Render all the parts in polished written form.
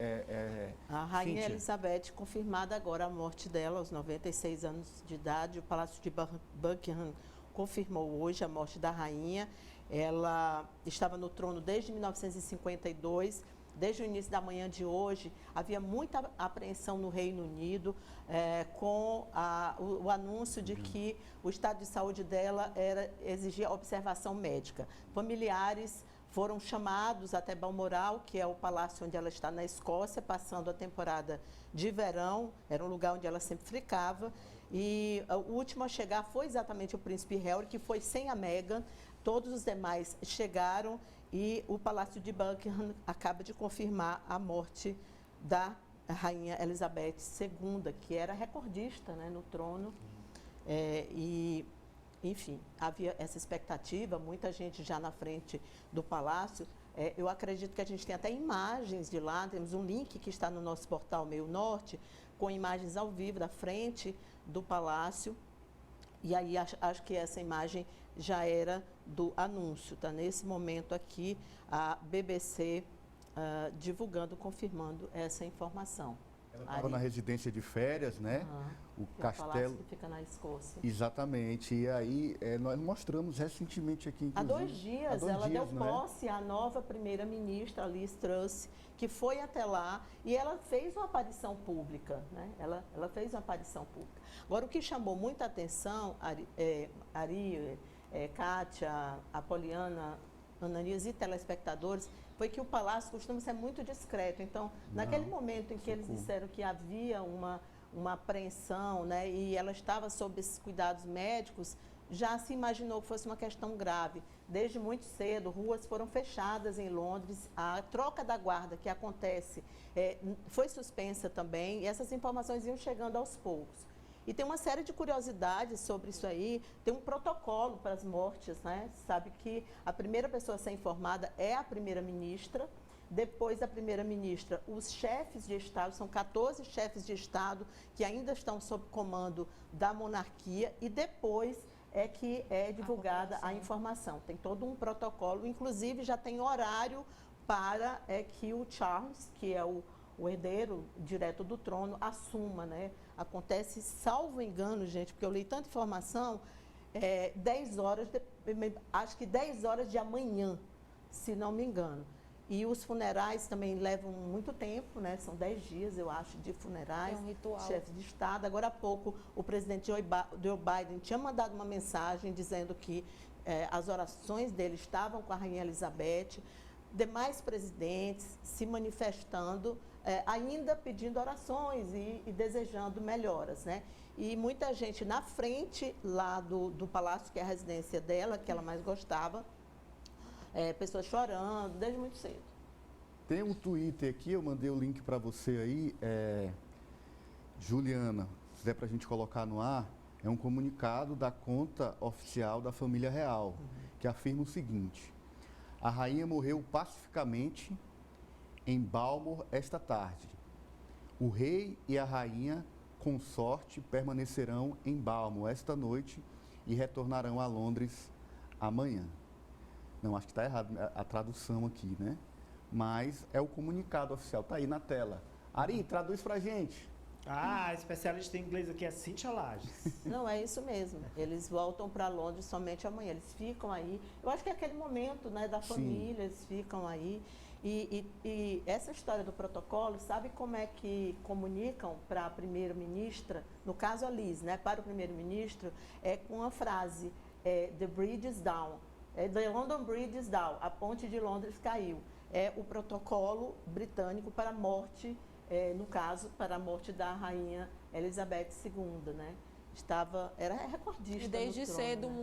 A Rainha Cíntia. Elizabeth, confirmada agora a morte dela aos 96 anos de idade. O Palácio de Buckingham confirmou hoje a morte da rainha. Ela estava no trono desde 1952. Desde o início da manhã de hoje, havia muita apreensão no Reino Unido com o anúncio de que o estado de saúde dela exigia observação médica. Familiares foram chamados até Balmoral, que é o palácio onde ela está na Escócia, passando a temporada de verão, era um lugar onde ela sempre ficava. E o último a chegar foi exatamente o príncipe Harry, que foi sem a Meghan. Todos os demais chegaram e o Palácio de Buckingham acaba de confirmar a morte da Rainha Elizabeth II, que era recordista, né, no trono. Enfim, havia essa expectativa, muita gente já na frente do palácio. Eu acredito que a gente tem até imagens de lá, temos um link que está no nosso portal Meio Norte, com imagens ao vivo da frente do palácio. E aí acho que essa imagem já era do anúncio, tá? Nesse momento aqui, a BBC divulgando, confirmando essa informação. Ela estava na residência de férias, né? O castelo. Palácio que fica na Escócia. Exatamente. E aí nós mostramos recentemente aqui, inclusive. Há 2 dias, ela deu posse à nova primeira-ministra, Liz Truss, que foi até lá e ela fez uma aparição pública, né? Ela fez uma aparição pública. Agora, o que chamou muita atenção, Ari, Kátia, Apoliana, Ananias e telespectadores, foi que o palácio costuma ser muito discreto. Então, naquele momento em que eles disseram que havia uma apreensão, né, e ela estava sob esses cuidados médicos, já se imaginou que fosse uma questão grave. Desde muito cedo, ruas foram fechadas em Londres, a troca da guarda que acontece foi suspensa também, e essas informações iam chegando aos poucos. E tem uma série de curiosidades sobre isso aí, tem um protocolo para as mortes, né? Sabe que a primeira pessoa a ser informada é a primeira-ministra, depois da primeira-ministra, os chefes de Estado, são 14 chefes de Estado que ainda estão sob comando da monarquia, e depois é que é divulgada a informação. Tem todo um protocolo, inclusive já tem horário para que o Charles, que é o herdeiro direto do trono, assuma, né? Acontece, salvo engano, gente, porque eu li tanta informação, 10 horas, acho que 10 horas de amanhã, se não me engano. E os funerais também levam muito tempo, né? São 10 dias, eu acho, de funerais. É um ritual. Chefe de Estado. Agora há pouco, o presidente Joe Biden tinha mandado uma mensagem dizendo que as orações dele estavam com a Rainha Elizabeth. Demais presidentes se manifestando, ainda pedindo orações e desejando melhoras, né? E muita gente na frente lá do palácio, que é a residência dela, que ela mais gostava, pessoas chorando desde muito cedo. Tem um Twitter aqui, eu mandei o link para você aí, Juliana, se der para a gente colocar no ar, é um comunicado da conta oficial da família real, que afirma o seguinte: a rainha morreu pacificamente em Balmoral esta tarde. O rei e a rainha consorte permanecerão em Balmoral esta noite e retornarão a Londres amanhã. Não, acho que está errado a tradução aqui, né? Mas é o comunicado oficial, está aí na tela. Ari, traduz para a gente. A especialista em inglês aqui é Cíntia Lages. Não, é isso mesmo. Eles voltam para Londres somente amanhã. Eles ficam aí. Eu acho que é aquele momento, né, da família, eles ficam aí. E essa história do protocolo, sabe como é que comunicam para a primeira-ministra, no caso a Liz, né, para o primeiro-ministro, com a frase, the bridge is down. The London Bridge is down. A ponte de Londres caiu. É o protocolo britânico para a morte, no caso, para a morte da Rainha Elizabeth II, né? Era recordista. E desde no trono, cedo, né?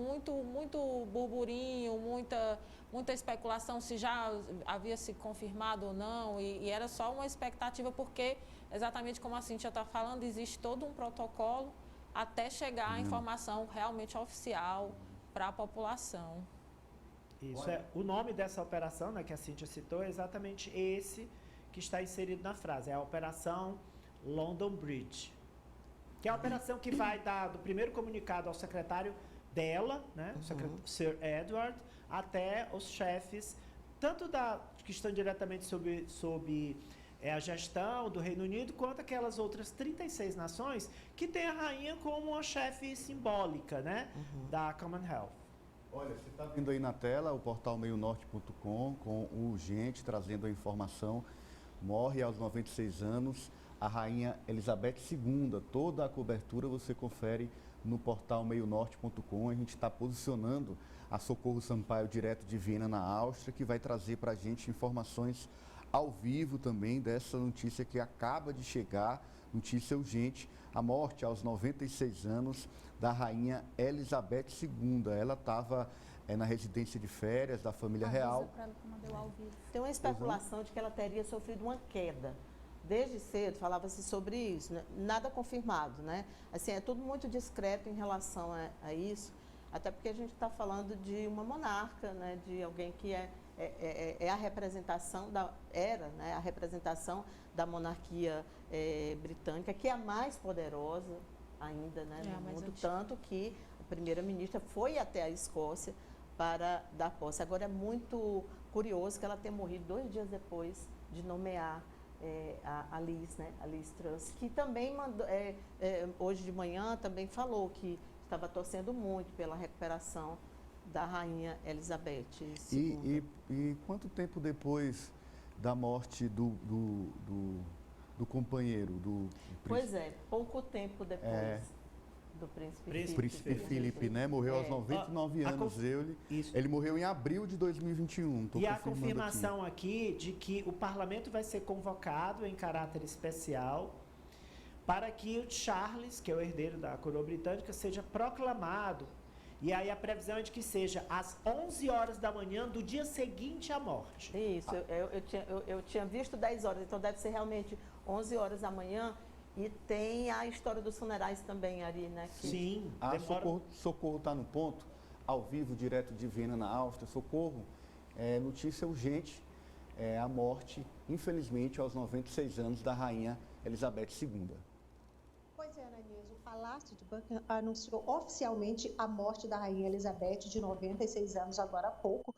muito burburinho, muita especulação se já havia se confirmado ou não, e era só uma expectativa, porque, exatamente como a Cíntia está falando, existe todo um protocolo até chegar a informação realmente oficial para a população. Isso o nome dessa operação, né, que a Cíntia citou, é exatamente esse que está inserido na frase, é a Operação London Bridge, que é a operação que vai dar do primeiro comunicado ao secretário dela, né, o Sir Edward, até os chefes, tanto que estão diretamente sob a gestão do Reino Unido, quanto aquelas outras 36 nações que tem a rainha como uma chefe simbólica, né, da Commonwealth. Olha, você está vendo aí na tela o portal meionorte.com com o Urgente, trazendo a informação. Morre aos 96 anos a Rainha Elizabeth II. Toda a cobertura você confere no portal meionorte.com. A gente está posicionando a Socorro Sampaio, direto de Viena, na Áustria, que vai trazer para a gente informações ao vivo também dessa notícia que acaba de chegar, notícia urgente, a morte aos 96 anos da Rainha Elizabeth II. Ela estava na residência de férias da família real. Tem uma especulação de que ela teria sofrido uma queda. Desde cedo falava-se sobre isso, né? Nada confirmado, né? Assim, é tudo muito discreto em relação a isso, até porque a gente está falando de uma monarca, né? De alguém que é a representação né? A representação da monarquia britânica, que é a mais poderosa ainda, né? No mundo, tanto que a primeira-ministra foi até a Escócia para dar posse. Agora, é muito curioso que ela tenha morrido 2 dias depois de nomear a Liz, né? A Liz Truss, que também mandou, hoje de manhã também falou que estava torcendo muito pela recuperação da Rainha Elizabeth II. E quanto tempo depois da morte do companheiro, do príncipe? Pois é, pouco tempo depois do Príncipe Filipe, né? Morreu aos 99 anos. Ele morreu em abril de 2021. E a confirmação aqui de que o parlamento vai ser convocado em caráter especial para que o Charles, que é o herdeiro da coroa britânica, seja proclamado. E aí a previsão é de que seja às 11 horas da manhã do dia seguinte à morte. Isso, eu tinha visto 10 horas, então deve ser realmente 11 horas da manhã. E tem a história dos funerais também, Ari, né? Sim. A Socorro está no ponto, ao vivo, direto de Viena, na Áustria. Socorro, notícia urgente, a morte, infelizmente, aos 96 anos da Rainha Elizabeth II. Pois é, Ananias, o Palácio de Buckingham anunciou oficialmente a morte da Rainha Elizabeth, de 96 anos, agora há pouco.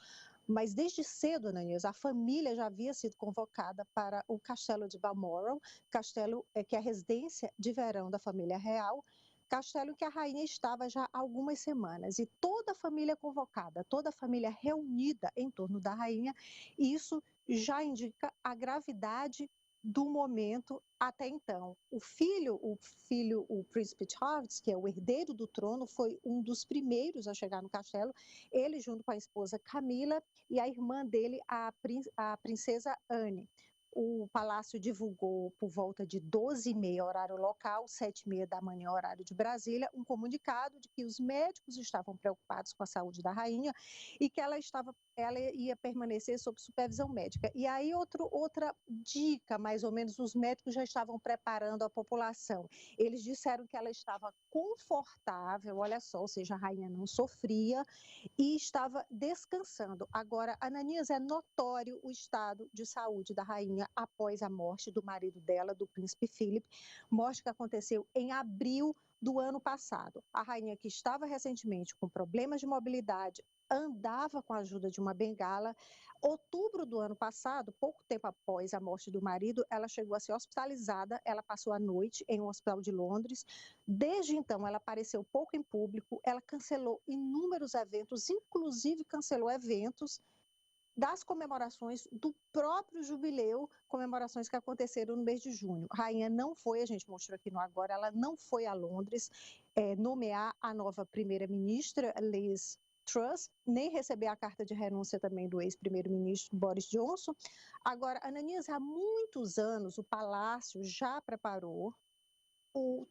Mas desde cedo, Ananias, a família já havia sido convocada para o castelo de Balmoral, castelo que é a residência de verão da família real, castelo que a rainha estava já há algumas semanas. E toda a família convocada, toda a família reunida em torno da rainha, e isso já indica a gravidade do momento até então. O príncipe Charles, que é o herdeiro do trono, foi um dos primeiros a chegar no castelo, ele junto com a esposa Camila e a irmã dele, a princesa Anne. O palácio divulgou por volta de 12h30 horário local, 7h30 da manhã horário de Brasília, um comunicado de que os médicos estavam preocupados com a saúde da rainha e que ela ia permanecer sob supervisão médica. E aí outra dica, mais ou menos, os médicos já estavam preparando a população. Eles disseram que ela estava confortável, olha só, ou seja, a rainha não sofria e estava descansando. Agora, Ananias, é notório o estado de saúde da rainha após a morte do marido dela, do príncipe Philip, morte que aconteceu em abril do ano passado. A rainha, que estava recentemente com problemas de mobilidade, andava com a ajuda de uma bengala. Outubro do ano passado, pouco tempo após a morte do marido, ela chegou a ser hospitalizada, ela passou a noite em um hospital de Londres. Desde então, ela apareceu pouco em público, ela cancelou inúmeros eventos, inclusive cancelou eventos das comemorações do próprio jubileu, comemorações que aconteceram no mês de junho. A rainha não foi, a gente mostrou aqui no Agora, ela não foi a Londres nomear a nova primeira-ministra, Liz Truss, nem receber a carta de renúncia também do ex-primeiro-ministro Boris Johnson. Agora, Ananias, há muitos anos o Palácio já preparou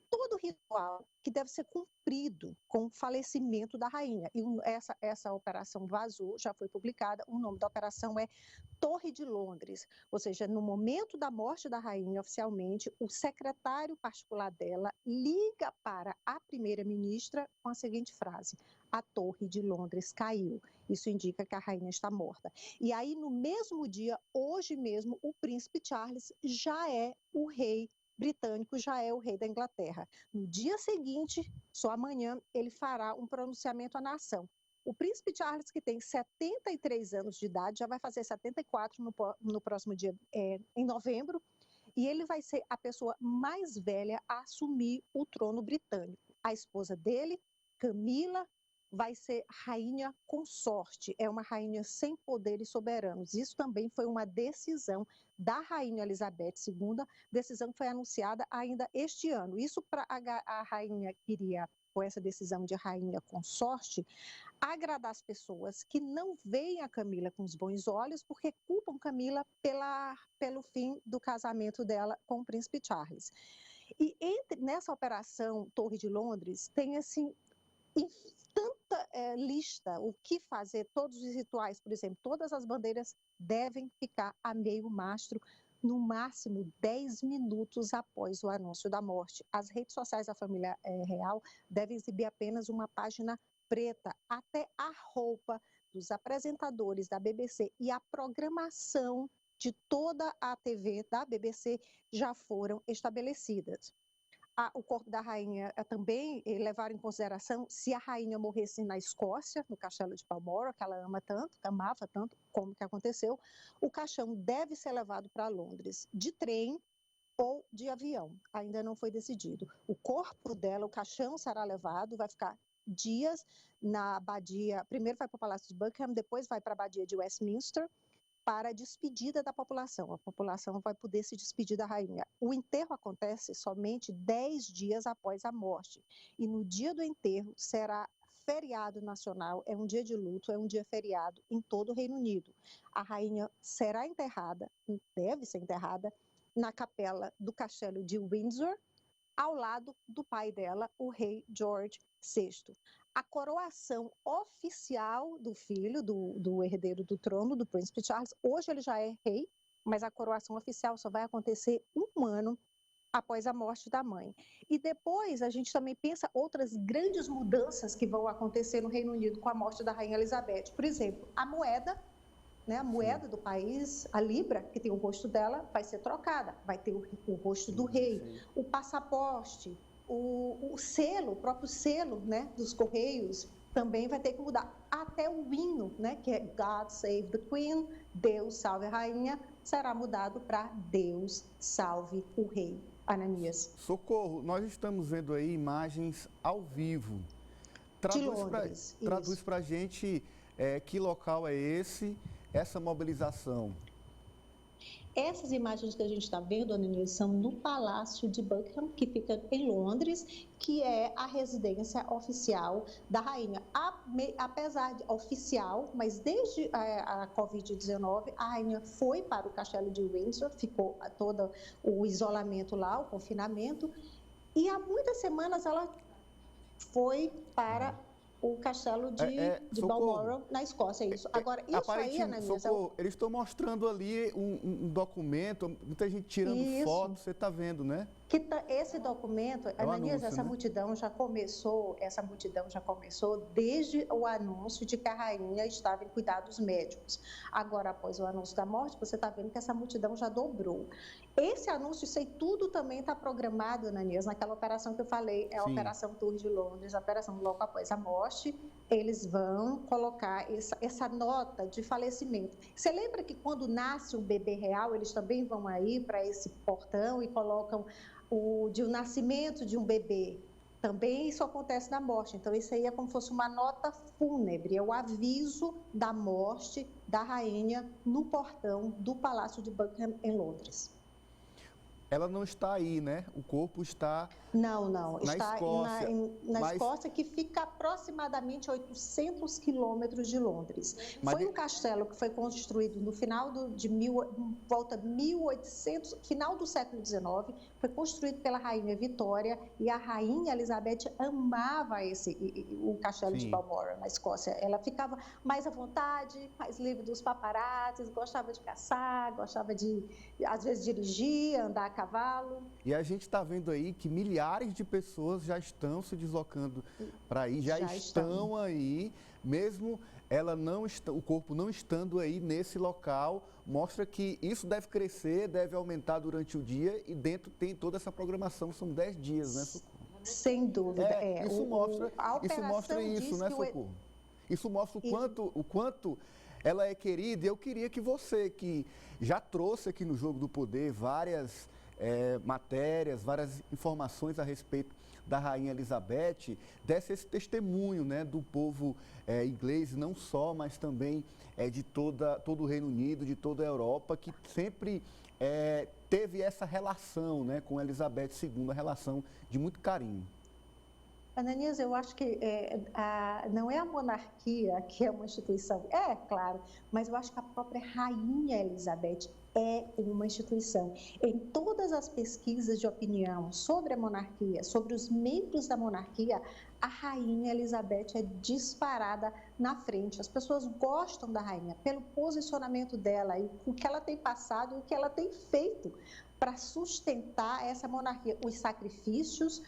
todo o ritual que deve ser cumprido com o falecimento da rainha. E essa operação vazou, já foi publicada, o nome da operação é Torre de Londres, ou seja, no momento da morte da rainha, oficialmente, o secretário particular dela liga para a primeira-ministra com a seguinte frase: a Torre de Londres caiu. Isso indica que a rainha está morta. E aí, no mesmo dia, hoje mesmo, o príncipe Charles já é o rei britânico, já é o rei da Inglaterra. No dia seguinte, só amanhã, ele fará um pronunciamento à nação. O príncipe Charles, que tem 73 anos de idade, já vai fazer 74 no próximo dia, em novembro, e ele vai ser a pessoa mais velha a assumir o trono britânico. A esposa dele, Camila, vai ser rainha consorte, é uma rainha sem poderes soberanos. Isso também foi uma decisão da rainha Elizabeth II, decisão que foi anunciada ainda este ano. Isso para a rainha queria, com essa decisão de rainha consorte, agradar as pessoas que não veem a Camila com os bons olhos, porque culpam Camila pelo fim do casamento dela com o príncipe Charles. E nessa operação Torre de Londres, tem assim tanta lista, o que fazer, todos os rituais, por exemplo, todas as bandeiras devem ficar a meio mastro, no máximo 10 minutos após o anúncio da morte. As redes sociais da família real devem exibir apenas uma página preta, até a roupa dos apresentadores da BBC e a programação de toda a TV da BBC já foram estabelecidas. O corpo da rainha também levaram em consideração se a rainha morresse na Escócia, no castelo de Balmoral, que ela amava tanto, como que aconteceu, o caixão deve ser levado para Londres de trem ou de avião, ainda não foi decidido. O corpo dela, o caixão será levado, vai ficar dias na abadia, primeiro vai para o Palácio de Buckingham, depois vai para a abadia de Westminster, para a despedida da população. A população vai poder se despedir da rainha. O enterro acontece somente 10 dias após a morte. E no dia do enterro será feriado nacional, é um dia de luto, é um dia feriado em todo o Reino Unido. A rainha será enterrada, deve ser enterrada, na capela do castelo de Windsor, ao lado do pai dela, o rei George VI. A coroação oficial do filho, do herdeiro do trono, do príncipe Charles, hoje ele já é rei, mas a coroação oficial só vai acontecer um ano após a morte da mãe. E depois a gente também pensa outras grandes mudanças que vão acontecer no Reino Unido com a morte da rainha Elizabeth. Por exemplo, a moeda, né, a moeda do país, a libra, que tem o rosto dela, vai ser trocada, vai ter o rosto do rei, o passaporte, o selo, o próprio selo, né, dos Correios, também vai ter que mudar. Até o hino, né, que é God Save the Queen, Deus salve a rainha, será mudado para Deus salve o rei. Ananias. Socorro, nós estamos vendo aí imagens ao vivo. Traduz para a gente que local é esse, essa mobilização. Essas imagens que a gente está vendo, Ananias, são no Palácio de Buckingham, que fica em Londres, que é a residência oficial da rainha. Apesar de oficial, mas desde a Covid-19, a rainha foi para o castelo de Windsor, ficou todo o isolamento lá, o confinamento, e há muitas semanas ela foi para o castelo de Balmoral, na Escócia, isso. Agora, isso aí, Ananias... Eles estão mostrando ali um documento, muita gente tirando foto, você está vendo, né? Esse documento, Ananias, essa multidão já começou desde o anúncio de que a rainha estava em cuidados médicos. Agora, após o anúncio da morte, você está vendo que essa multidão já dobrou. Esse anúncio, isso aí tudo também está programado, Ananias, naquela operação que eu falei, é a Operação Torre de Londres, a operação logo após a morte, eles vão colocar essa nota de falecimento. Você lembra que quando nasce um bebê real, eles também vão aí para esse portão e colocam o nascimento de um bebê? Também isso acontece na morte. Então, isso aí é como se fosse uma nota fúnebre, é o aviso da morte da rainha no portão do Palácio de Buckingham, em Londres. Ela não está aí, né? O corpo está... Não. Está na Escócia, que fica aproximadamente 800 quilômetros de Londres. Foi um castelo que foi construído no final volta 1800, final do século XIX, foi construído pela rainha Vitória, e a rainha Elizabeth amava o castelo de Balmoral, na Escócia. Ela ficava mais à vontade, mais livre dos paparazzis, gostava de caçar, gostava de, às vezes, dirigir, andar a cavalo. E a gente está vendo aí que milhares de pessoas já estão se deslocando para aí, já estão aí, mesmo o corpo não estando aí nesse local, mostra que isso deve crescer, deve aumentar durante o dia, e dentro tem toda essa programação, são 10 dias, né, Socorro? Sem dúvida. Isso mostra isso, né, Socorro? Isso mostra o quanto ela é querida, e eu queria que você, que já trouxe aqui no Jogo do Poder várias matérias, várias informações a respeito da Rainha Elizabeth, desse esse testemunho, né, do povo inglês, não só, mas também de todo o Reino Unido, de toda a Europa, que sempre teve essa relação, né, com Elizabeth II, a relação de muito carinho. Ananias, eu acho que não é a monarquia que é uma instituição, claro, mas eu acho que a própria Rainha Elizabeth é uma instituição. Em todas as pesquisas de opinião sobre a monarquia, sobre os membros da monarquia, a Rainha Elizabeth é disparada na frente. As pessoas gostam da rainha pelo posicionamento dela e o que ela tem passado e o que ela tem feito para sustentar essa monarquia, os sacrifícios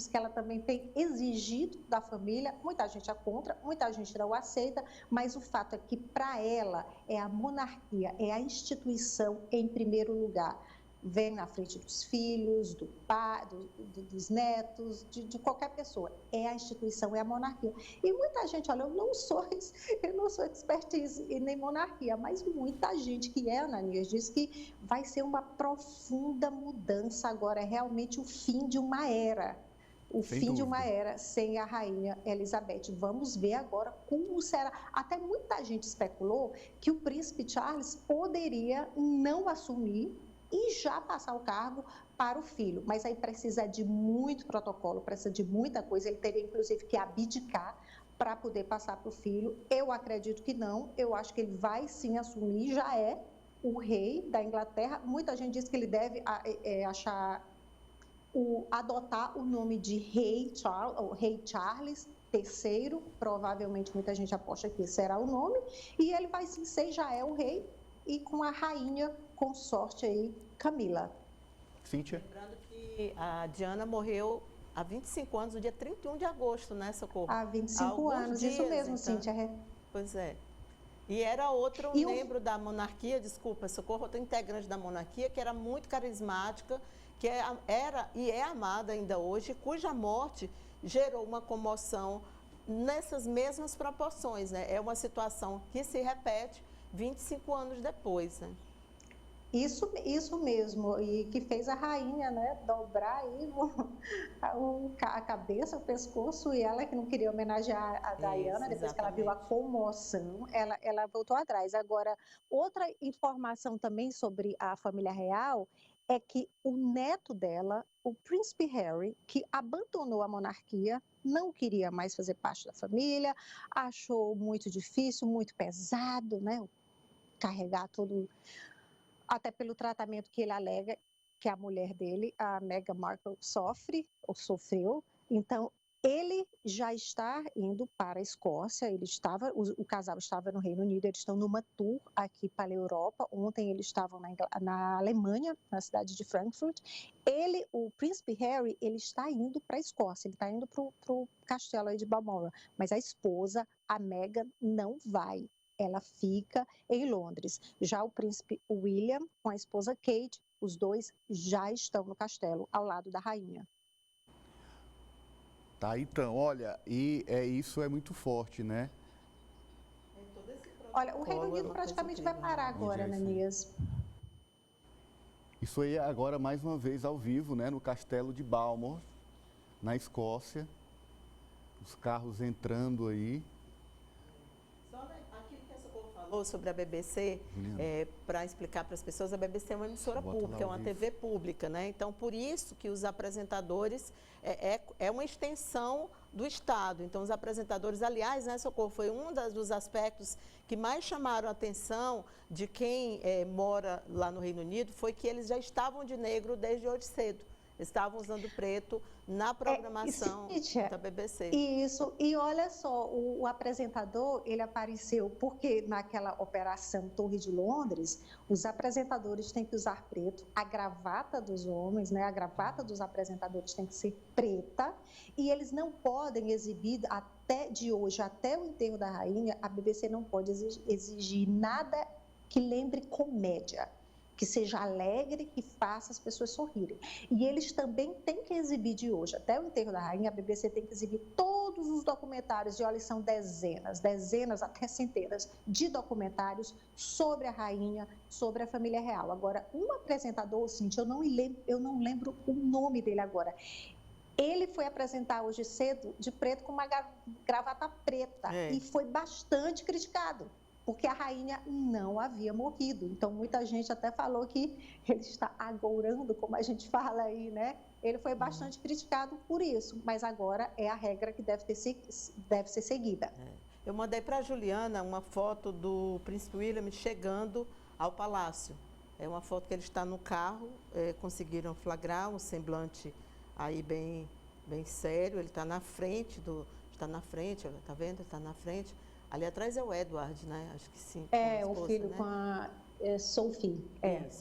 que ela também tem exigido da família. Muita gente é contra, muita gente não aceita, mas o fato é que para ela é a monarquia, é a instituição em primeiro lugar. Vem na frente dos filhos, do pai, dos netos, de qualquer pessoa. É a instituição, é a monarquia. E muita gente, olha, eu não sou expertise nem monarquia, mas muita gente que Ananias, diz que vai ser uma profunda mudança agora, é realmente o fim de uma era. De uma era sem a Rainha Elizabeth. Vamos ver agora como será. Até muita gente especulou que o príncipe Charles poderia não assumir e já passar o cargo para o filho. Mas aí precisa de muito protocolo, precisa de muita coisa. Ele teria, inclusive, que abdicar para poder passar para o filho. Eu acredito que não. Eu acho que ele vai sim assumir, já é o rei da Inglaterra. Muita gente diz que ele deve adotar o nome de Rei Charles III. Provavelmente muita gente aposta que será o nome. E ele vai sim ser, já é o rei, e com a rainha consorte aí, Camila. Cíntia? Lembrando que a Diana morreu há 25 anos, no dia 31 de agosto, né, Socorro? Há 25 anos, dias, isso mesmo, então, Cíntia. Pois é. E era outro membro da monarquia, desculpa, Socorro, outro integrante da monarquia, que era muito carismática, que era e é amada ainda hoje, cuja morte gerou uma comoção nessas mesmas proporções, né? É uma situação que se repete 25 anos depois, né? Isso mesmo, e que fez a rainha, né, dobrar aí a cabeça, o pescoço, e ela que não queria homenagear a Diana, depois que ela viu a comoção, ela voltou atrás. Agora, outra informação também sobre a família real é que o neto dela, o príncipe Harry, que abandonou a monarquia, não queria mais fazer parte da família, achou muito difícil, muito pesado, né, carregar todo, até pelo tratamento que ele alega que a mulher dele, a Meghan Markle, sofre ou sofreu. Então, ele já está indo para a Escócia, o casal estava no Reino Unido, eles estão numa tour aqui para a Europa. Ontem eles estavam na Alemanha, na cidade de Frankfurt. O príncipe Harry, ele está indo para a Escócia, ele está indo para o castelo aí de Balmoral, mas a esposa, a Meghan, não vai. Ela fica em Londres. Já o príncipe William, com a esposa Kate, os dois já estão no castelo, ao lado da rainha. Tá, então, olha, e isso é muito forte, né? Olha, o Reino Unido praticamente vai parar agora, Ananias. Isso aí é agora, mais uma vez, ao vivo, né? No castelo de Balmoral, na Escócia. Os carros entrando aí. Sobre a BBC, para explicar para as pessoas, a BBC é uma emissora pública, é uma TV pública, né? Então, por isso que os apresentadores é uma extensão do Estado. Então, os apresentadores, aliás, né, Socorro, foi um dos aspectos que mais chamaram a atenção de quem mora lá no Reino Unido, foi que eles já estavam de negro desde hoje cedo. Estavam usando preto na programação da BBC. Isso, e olha só, o apresentador, ele apareceu porque naquela operação Torre de Londres, os apresentadores têm que usar preto, a gravata dos homens, né, a gravata dos apresentadores tem que ser preta, e eles não podem exibir, até de hoje, até o enterro da rainha, a BBC não pode exigir nada que lembre comédia, que seja alegre, que faça as pessoas sorrirem. E eles também têm que exibir de hoje, até o enterro da rainha, a BBC tem que exibir todos todos os documentários, e olha, são dezenas até centenas de documentários sobre a rainha, sobre a família real. Agora, um apresentador, Cíntia, eu não lembro o nome dele agora. Ele foi apresentar hoje cedo de preto com uma gravata preta e foi bastante criticado, porque a rainha não havia morrido. Então, muita gente até falou que ele está agourando, como a gente fala aí, né? Ele foi bastante criticado por isso, mas agora é a regra que deve ser seguida. Eu mandei para a Juliana uma foto do príncipe William chegando ao palácio. É uma foto que ele está no carro, conseguiram flagrar um semblante aí bem sério. Ele está na frente, está vendo? Ele está na frente. Ali atrás é o Edward, né? Acho que sim. O filho, né? Com a Sophie.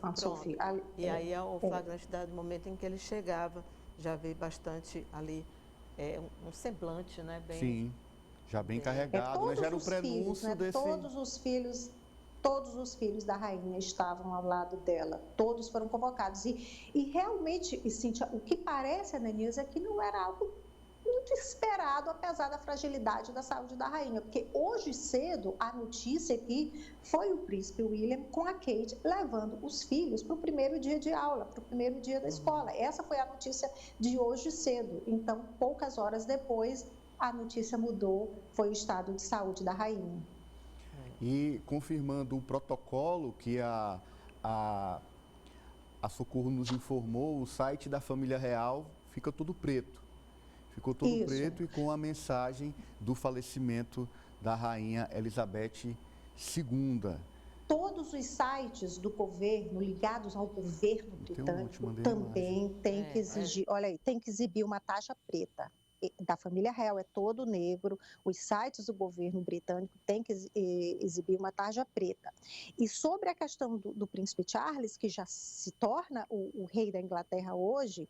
Com a Sophie. E aí é o flagrante do momento em que ele chegava. Já vi bastante ali um semblante, né? Sim, já bem carregado, né? Já era o prenúncio, né? Desse... Todos os filhos da rainha estavam ao lado dela, todos foram convocados. E realmente, Cíntia, o que parece, Ananias, é que não era algo muito esperado, apesar da fragilidade da saúde da rainha, porque hoje cedo a notícia aqui foi o príncipe William com a Kate levando os filhos para o primeiro dia de aula, para o primeiro dia da escola. Essa foi a notícia de hoje cedo. Então, poucas horas depois, a notícia mudou, foi o estado de saúde da rainha. E confirmando o protocolo que a Socorro nos informou, o site da família real fica tudo preto. Ficou tudo preto e com a mensagem do falecimento da rainha Elizabeth II. Todos os sites do governo, ligados ao governo britânico, também tem que exigir, olha aí, tem que exibir uma taxa preta. Da família real é todo negro, os sites do governo britânico têm que exibir uma tarja preta. E sobre a questão do príncipe Charles, que já se torna o rei da Inglaterra hoje,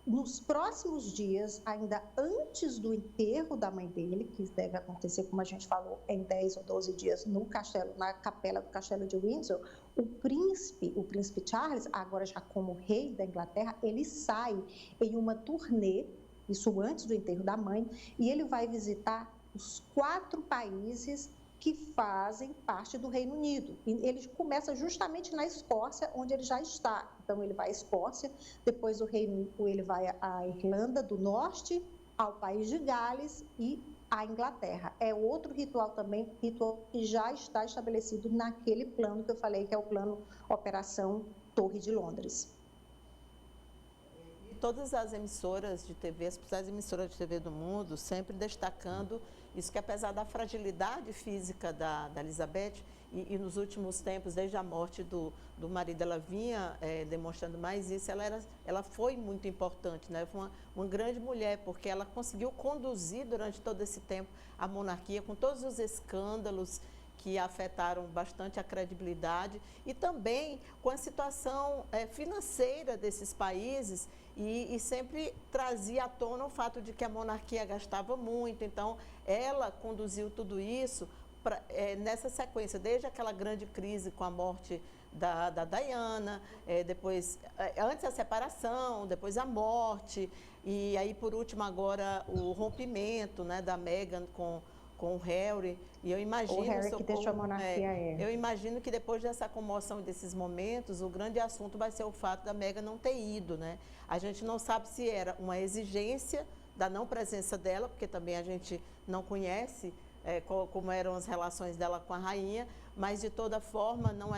nos próximos dias, ainda antes do enterro da mãe dele, que deve acontecer, como a gente falou, em 10 ou 12 dias no castelo, na capela do castelo de Windsor, o príncipe Charles, agora já como rei da Inglaterra, ele sai em uma turnê, isso antes do enterro da mãe, e ele vai visitar os 4 países que fazem parte do Reino Unido. E ele começa justamente na Escócia, onde ele já está. Então, ele vai à Escócia, depois do Reino Unido, ele vai à Irlanda do Norte, ao país de Gales e à Inglaterra. É outro ritual também, ritual que já está estabelecido naquele plano que eu falei, que é o plano Operação Torre de Londres. Todas as emissoras de TV, as principais emissoras de TV do mundo, sempre destacando isso, que apesar da fragilidade física da Elizabeth, e nos últimos tempos, desde a morte do marido, ela vinha demonstrando mais isso, ela foi muito importante, né? Foi uma grande mulher, porque ela conseguiu conduzir durante todo esse tempo a monarquia, com todos os escândalos que afetaram bastante a credibilidade, e também com a situação financeira desses países, e sempre trazia à tona o fato de que a monarquia gastava muito. Então, ela conduziu tudo isso nessa sequência, desde aquela grande crise com a morte da Diana, depois, antes a separação, depois a morte, e aí, por último, agora o rompimento, né, da Meghan com o Harry. E eu imagino, o Harry que deixou a monarquia. Eu imagino que depois dessa comoção e desses momentos, o grande assunto vai ser o fato da Meghan não ter ido, né? A gente não sabe se era uma exigência da não presença dela, porque também a gente não conhece como eram as relações dela com a rainha, mas de toda forma não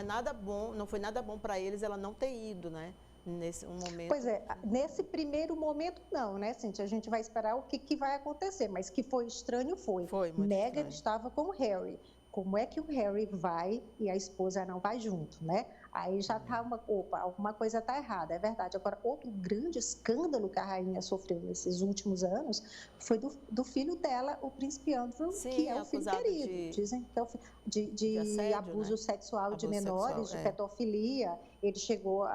foi nada bom para eles ela não ter ido, né? Nesse momento. Pois é, nesse primeiro momento não, né, Cíntia? A gente vai esperar o que vai acontecer, mas que foi estranho foi. Foi muito Meghan estranho. Estava com o Harry. Como é que o Harry vai e a esposa não vai junto, né? Aí já tá alguma coisa está errada, é verdade. Agora, outro grande escândalo que a rainha sofreu nesses últimos anos foi do filho dela, o príncipe Andrew, que é o filho querido. Dizem que é o de assédio, abuso, né? Sexual abuso de menores, sexual, de pedofilia. Ele chegou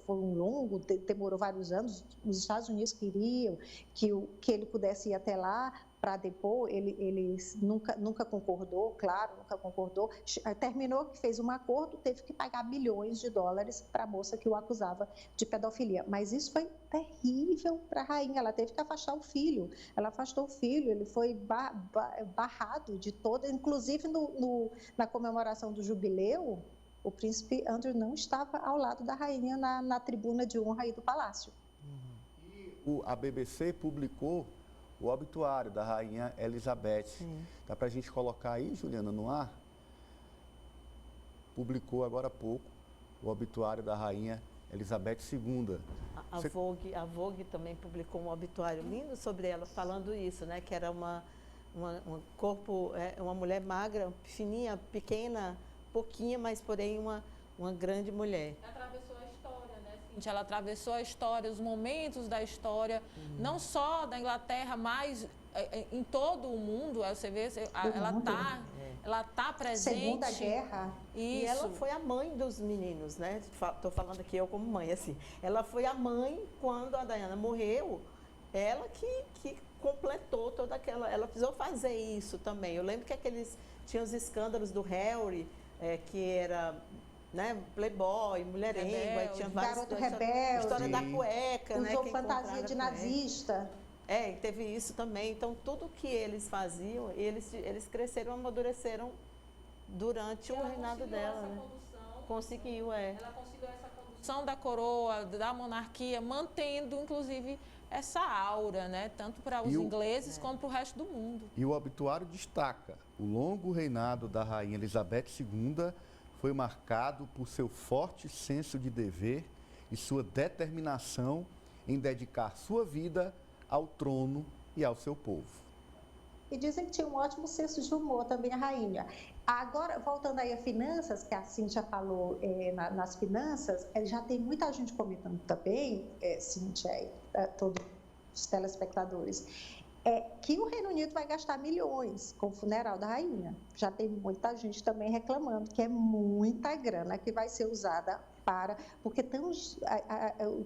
foi um demorou vários anos. Os Estados Unidos queriam que ele pudesse ir até lá para depor, ele nunca concordou, claro, nunca concordou. Terminou que fez um acordo, teve que pagar milhões de dólares para a moça que o acusava de pedofilia. Mas isso foi terrível para a rainha, ela teve que afastar o filho. Ela afastou o filho, ele foi barrado de toda, inclusive na comemoração do jubileu, o príncipe Andrew não estava ao lado da rainha na tribuna de honra aí do palácio. A BBC publicou o obituário da rainha Elizabeth. Sim. Dá para a gente colocar aí, Juliana, no ar? Publicou agora há pouco o obituário da rainha Elizabeth II. A Vogue também publicou um obituário lindo sobre ela, falando isso, né? Que era uma mulher magra, fininha, pequena, pouquinha, mas porém uma grande mulher. Atravessou a história, né, Cíntia? Ela atravessou a história, os momentos da história, não só da Inglaterra, mas em todo o mundo. Você vê, ela tá presente. Segunda Guerra. Isso. E ela foi a mãe dos meninos, né? Estou falando aqui eu como mãe, assim. Ela foi a mãe quando a Diana morreu. Ela que completou toda aquela... Ela precisou fazer isso também. Eu lembro que tinham os escândalos do Harry, que era, né, playboy, mulherengo, aí tinha vários... Garoto rebelde. História da cueca, né? Usou fantasia de nazista. Teve isso também. Então, tudo que eles faziam, eles cresceram, amadureceram durante o reinado dela. Né? Conseguiu, Ela conseguiu essa condução da coroa, da monarquia, mantendo, inclusive, essa aura, né? Tanto para os ingleses como para o resto do mundo. E o obituário destaca: o longo reinado da rainha Elizabeth II foi marcado por seu forte senso de dever e sua determinação em dedicar sua vida ao trono e ao seu povo. E dizem que tinha um ótimo senso de humor também a rainha. Agora, voltando aí a finanças, que a Cíntia falou nas finanças, já tem muita gente comentando também, Cíntia, todos os telespectadores, que o Reino Unido vai gastar milhões com o funeral da rainha. Já tem muita gente também reclamando que é muita grana que vai ser usada porque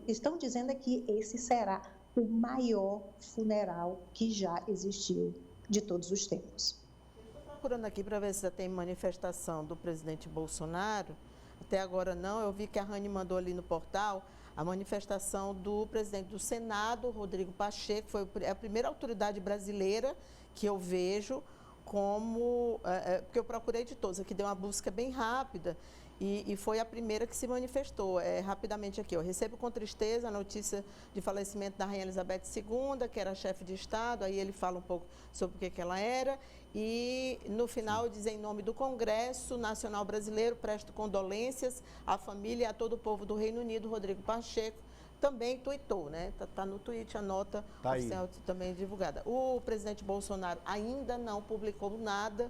estão dizendo que esse será o maior funeral que já existiu de todos os tempos. Estou procurando aqui para ver se já tem manifestação do presidente Bolsonaro. Até agora não, eu vi que a Rani mandou ali no portal a manifestação do presidente do Senado, Rodrigo Pacheco, foi a primeira autoridade brasileira que eu vejo porque eu procurei de todos, aqui deu uma busca bem rápida e foi a primeira que se manifestou. Rapidamente aqui, eu recebo com tristeza a notícia de falecimento da rainha Elizabeth II, que era chefe de Estado, aí ele fala um pouco sobre o que ela era, e no final diz: em nome do Congresso Nacional Brasileiro, presto condolências à família e a todo o povo do Reino Unido. Rodrigo Pacheco também tuitou, né? Tá no tweet, a nota oficial também divulgada. O presidente Bolsonaro ainda não publicou nada,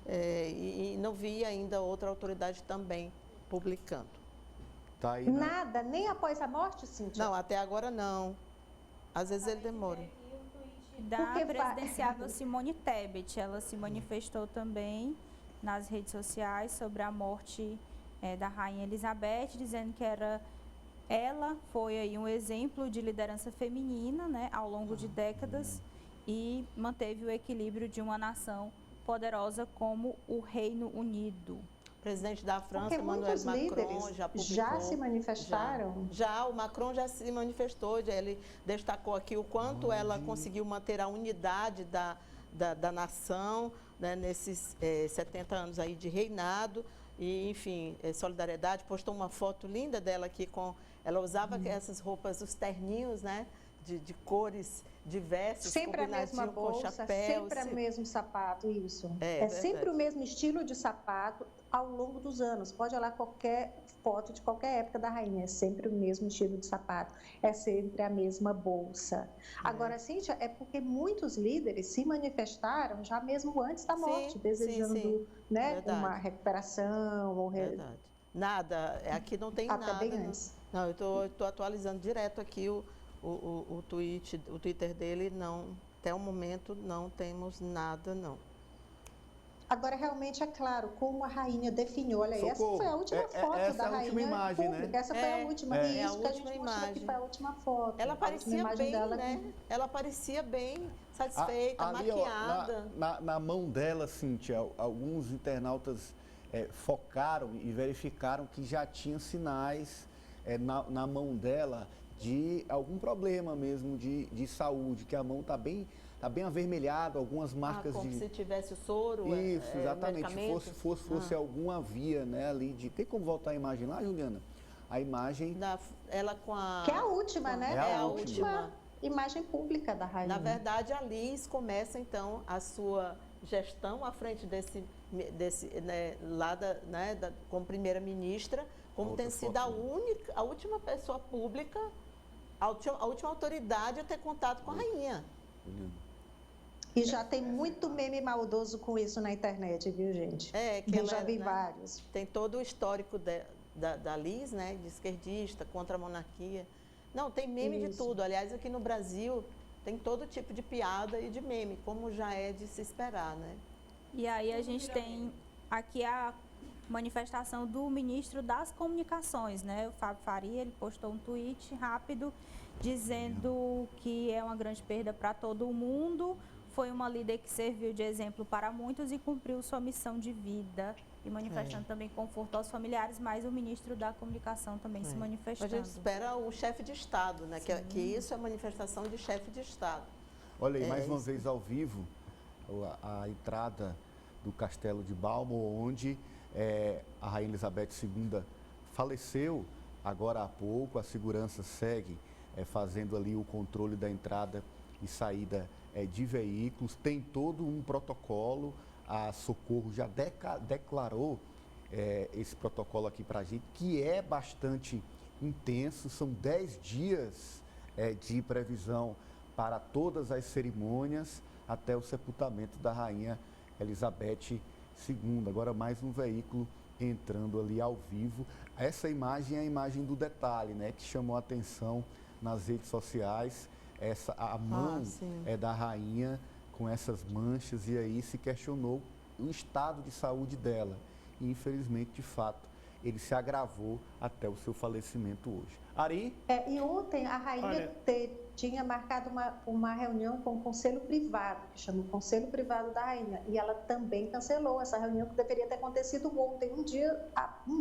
e não vi ainda outra autoridade também publicando. Tá aí, nada, nem após a morte, Cíntia? Não, até agora não. Às vezes ele demora. Da presidenciável Simone Tebet, ela se manifestou também nas redes sociais sobre a morte da rainha Elizabeth, dizendo que ela foi aí um exemplo de liderança feminina, né, ao longo de décadas, e manteve o equilíbrio de uma nação poderosa como o Reino Unido. O presidente da França, Emmanuel Macron, já publicou. Já se manifestaram? Já, o Macron já se manifestou, ele destacou aqui o quanto ela conseguiu manter a unidade da nação, né, nesses 70 anos aí de reinado. E, enfim, solidariedade, postou uma foto linda dela aqui ela usava essas roupas, os terninhos, né, de cores diversas, sempre a mesma bolsa, sempre o mesmo sapato, isso. É sempre o mesmo estilo de sapato ao longo dos anos. Pode olhar qualquer foto de qualquer época da rainha, é sempre o mesmo estilo de sapato, é sempre a mesma bolsa. Agora, Cíntia, é porque muitos líderes se manifestaram já mesmo antes da morte, desejando né, uma recuperação. Verdade. Nada, aqui não tem até nada. Bem antes. Não, eu estou atualizando direto aqui o Twitter dele, não, até o momento não temos nada, não. Agora, realmente é claro, como a rainha definiu. Olha, essa Socorro. foi a última foto Essa da é a rainha última imagem, pública. né? Essa foi a última. é E a isso que a última gente mostrou aqui imagem. foi a última foto. Ela A última parecia imagem bem, dela né? Ela parecia bem satisfeita, Ali, ó, maquiada. na mão dela, Cíntia, alguns internautas focaram e verificaram que já tinha sinais na mão dela de algum problema mesmo de saúde, que a mão está bem avermelhada, algumas marcas como de... se tivesse o soro, Isso, exatamente. medicamento. Fosse alguma via, né, ali de... Tem como voltar a imagem lá, Juliana? A imagem... Ela com a... Que é a última, né? É a última imagem pública da rainha. Na verdade, a Liz começa, então, a sua gestão à frente desse né, como primeira-ministra, como Outra tem sido foto, a última pessoa pública, a última autoridade a ter contato com a rainha. E já tem muito meme maldoso com isso na internet, viu, gente? Que Eu já vi né, vários. Tem todo o histórico da Liz, né, de esquerdista, contra a monarquia. Não, tem meme de tudo. Aliás, aqui no Brasil tem todo tipo de piada e de meme, como já é de se esperar, né? E aí a gente tem aqui a manifestação do ministro das Comunicações, né? O Fábio Faria, ele postou um tweet rápido dizendo que é uma grande perda para todo mundo, foi uma líder que serviu de exemplo para muitos e cumpriu sua missão de vida, e manifestando também conforto aos familiares, mas o ministro da Comunicação também se manifestando. A gente espera o chefe de Estado, né? Que isso é manifestação de chefe de Estado. Olha aí, mais uma vez ao vivo, a entrada do Castelo de Balmoral, onde a Rainha Elizabeth II faleceu agora há pouco. A segurança segue fazendo ali o controle da entrada e saída de veículos. Tem todo um protocolo. A Socorro já declarou esse protocolo aqui para a gente, que é bastante intenso. São 10 dias de previsão para todas as cerimônias até o sepultamento da Rainha Elizabeth II. Agora mais um veículo entrando ali ao vivo. Essa imagem é a imagem do detalhe, né, que chamou a atenção nas redes sociais. A mão da rainha com essas manchas, e aí se questionou o estado de saúde dela. E infelizmente, de fato, ele se agravou até o seu falecimento hoje. Ari? E ontem a rainha tinha marcado uma reunião com o Conselho Privado, que chama o Conselho Privado da Rainha, e ela também cancelou essa reunião, que deveria ter acontecido ontem, um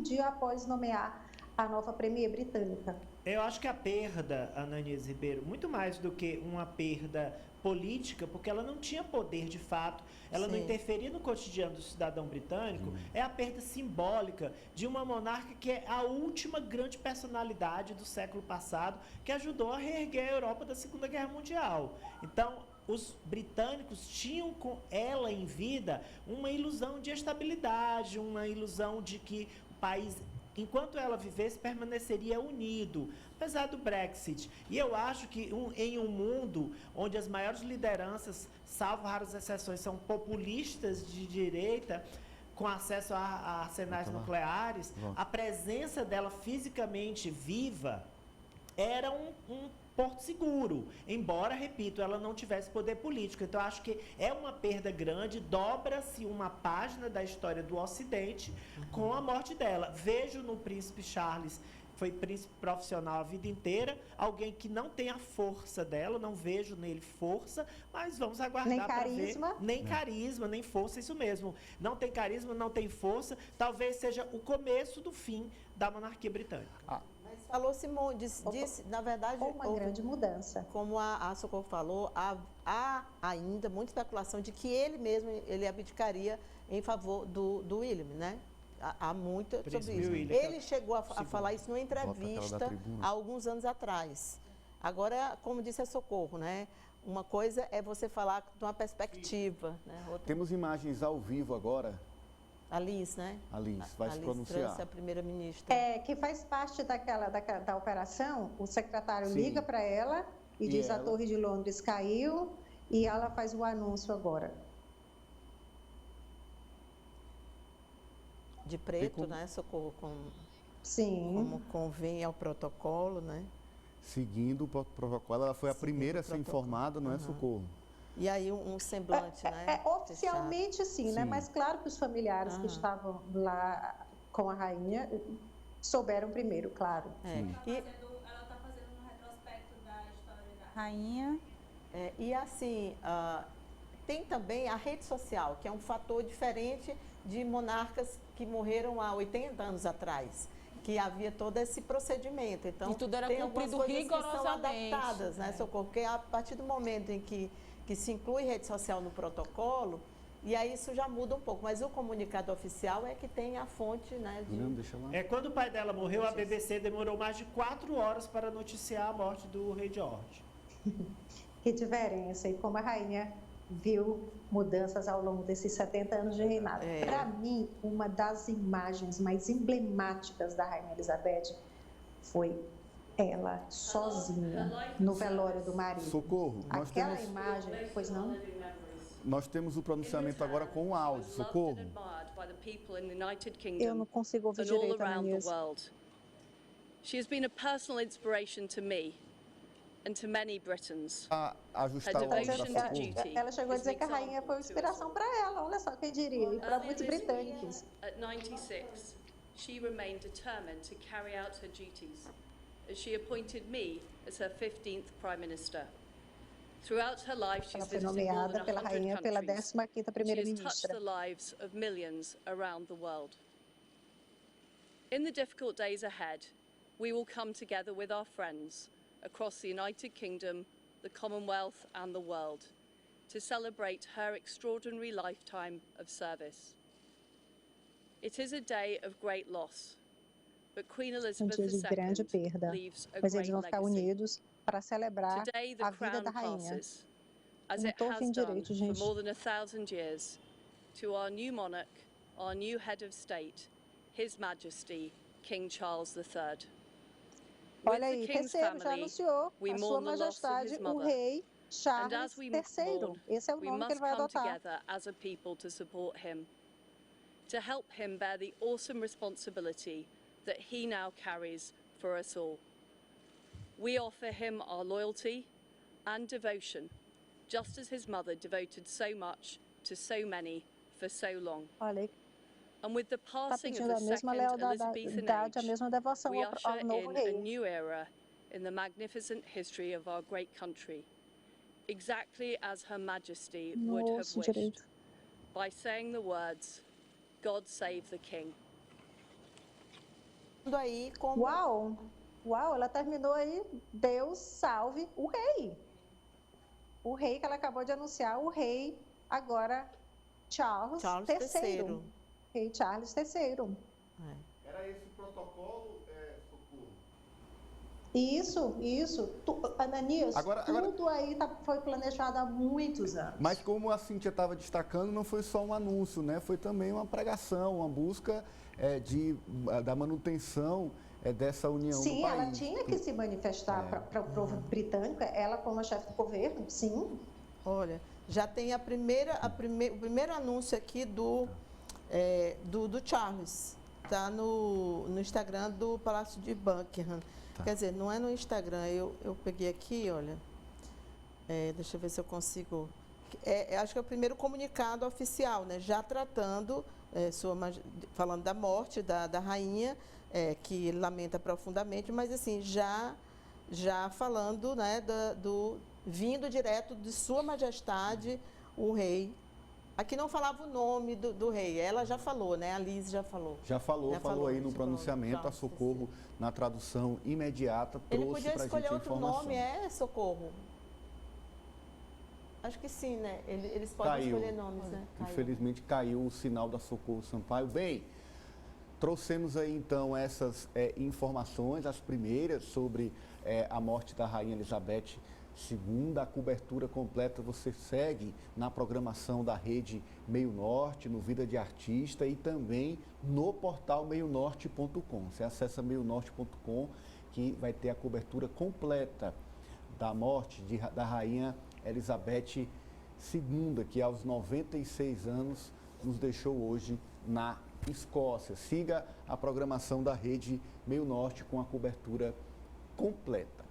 dia após nomear a nova premier britânica. Eu acho que a perda, Ananias Ribeiro, muito mais do que uma perda política, porque ela não tinha poder de fato, ela não interferia no cotidiano do cidadão britânico, é a perda simbólica de uma monarca que é a última grande personalidade do século passado, que ajudou a reerguer a Europa da Segunda Guerra Mundial. Então, os britânicos tinham com ela em vida uma ilusão de estabilidade, uma ilusão de que o país, enquanto ela vivesse, permaneceria unido, apesar do Brexit. E eu acho que em um mundo onde as maiores lideranças, salvo raras exceções, são populistas de direita, com acesso a arsenais nucleares, a presença dela fisicamente viva era um porto seguro, embora, repito, ela não tivesse poder político. Então, acho que é uma perda grande, dobra-se uma página da história do Ocidente com a morte dela. Vejo no príncipe Charles, foi príncipe profissional a vida inteira, alguém que não tem a força dela, não vejo nele força, mas vamos aguardar para ver. Nem carisma, nem força, isso mesmo. Não tem carisma, não tem força, talvez seja o começo do fim da monarquia britânica. Falou-se, disse, na verdade... Uma grande mudança. Como a Socorro falou, há ainda muita especulação de que ele mesmo abdicaria em favor do William, né? Há muito sobre isso. Ele chegou a falar isso numa entrevista há alguns anos atrás. Agora, como disse a Socorro, né? Uma coisa é você falar de uma perspectiva. Né? Temos imagens ao vivo agora. A Liz, né? A Liz vai se pronunciar. Liz é a primeira-ministra. Que faz parte da operação, o secretário liga para ela e diz a Torre de Londres caiu, e ela faz o anúncio agora. De preto, né? Socorro, como convém ao protocolo, né? Seguindo o protocolo, ela foi a primeira a ser informada, não é, Socorro? E aí um semblante, né? Oficialmente sim, né? Sim. Mas claro que os familiares que estavam lá com a rainha souberam primeiro, claro. Ela está fazendo um retrospecto da história da rainha. E assim, tem também a rede social, que é um fator diferente de monarcas que morreram há 80 anos atrás, que havia todo esse procedimento. Então, E tudo era tem algumas cumprido coisas que são rigorosamente. adaptadas, né, Socorro? Porque a partir do momento em que se inclui rede social no protocolo, e aí isso já muda um pouco. Mas o comunicado oficial é que tem a fonte, né, de... Deixa lá. Quando o pai dela morreu, a BBC demorou mais de 4 horas para noticiar a morte do rei George. Que diferença, e como a rainha viu mudanças ao longo desses 70 anos de reinado. Para mim, uma das imagens mais emblemáticas da rainha Elizabeth foi ela sozinha no velório do marido. Socorro, Aquela imagem, pois não? Nós temos o pronunciamento agora com o áudio. Socorro. Eu não consigo ouvir direito, Ananias. She has been a personal inspiration to me and to many Britons. Ajustar o áudio da Socorro. Ela chegou a dizer que a rainha foi uma inspiração para ela, olha só quem diria, e para muitos britânicos. At 96, she remained determined to carry out her duties as she appointed me as her 15th Prime Minister. Throughout her life, she's Ela foi visited more nomeada than pela 100 rainha pela countries. 15ª She has touched primeira-ministra. the lives of millions around the world. In the difficult days ahead, we will come together with our friends across the United Kingdom, the Commonwealth and the world to celebrate her extraordinary lifetime of service. It is a day of great loss, but Queen Elizabeth Dia de grande II perda, leaves a mas eles great vão ficar legacy. unidos para celebrar Today the a vida da crown rainha. passes, as Não it estou has ouvindo done direito, for gente. more than 1,000 years, to our new monarch, our new head of state, His Majesty King Charles III. Olha aí, terceiro, já anunciou we a sua mourn the loss of majestade, his o mother. rei And Charles as we III. mourn, Esse é o we nome que ele must vai come adotar. together as a people to support him, to help him bear the awesome responsibility that he now carries for us all. We offer him our loyalty and devotion, just as his mother devoted so much to so many for so long. Olha aí, And with the está passing of pedindo the a mesma second Elizabethan lealdade, a age, mesma devoção we ao usher novo in a rei. new era in the magnificent history of our great country, exactly as Her Majesty would have Nossa, wished, direito. by saying the words, God save the King. Aí, como... Uau! Uau, ela terminou aí, Deus salve o rei. O rei que ela acabou de anunciar, o rei agora Charles III. Rei Charles III. Era esse protocolo, Socorro? Isso. Ananias, tudo aí foi planejado há muitos anos. Mas como a Cíntia estava destacando, não foi só um anúncio, né? Foi também uma pregação, uma busca da manutenção dessa união do país. Sim, ela tinha que se manifestar para o povo britânico, ela como a chefe do governo, sim. Olha, já tem o primeiro anúncio aqui do Charles, está no Instagram do Palácio de Buckingham. Tá. Quer dizer, não é no Instagram, eu peguei aqui, olha, deixa eu ver se eu consigo. Acho que é o primeiro comunicado oficial, né? Já tratando, falando da morte da rainha, que ele lamenta profundamente, mas assim, já falando, né, vindo direto de Sua Majestade, o rei. Aqui não falava o nome do rei, ela já falou, né? A Liz já falou. Já falou aí no pronunciamento, a Socorro, na tradução imediata, trouxe para a gente a informação. Ele podia escolher outro nome, Socorro? Acho que sim, né? Eles podem escolher nomes, né? Infelizmente caiu o sinal da Socorro Sampaio. Bem, trouxemos aí então essas informações, as primeiras sobre a morte da Rainha Elizabeth II. A cobertura completa você segue na programação da Rede Meio Norte, no Vida de Artista e também no portal meionorte.com. Você acessa meionorte.com que vai ter a cobertura completa da morte da Rainha Elizabeth II, que aos 96 anos nos deixou hoje na Escócia. Siga a programação da Rede Meio Norte com a cobertura completa.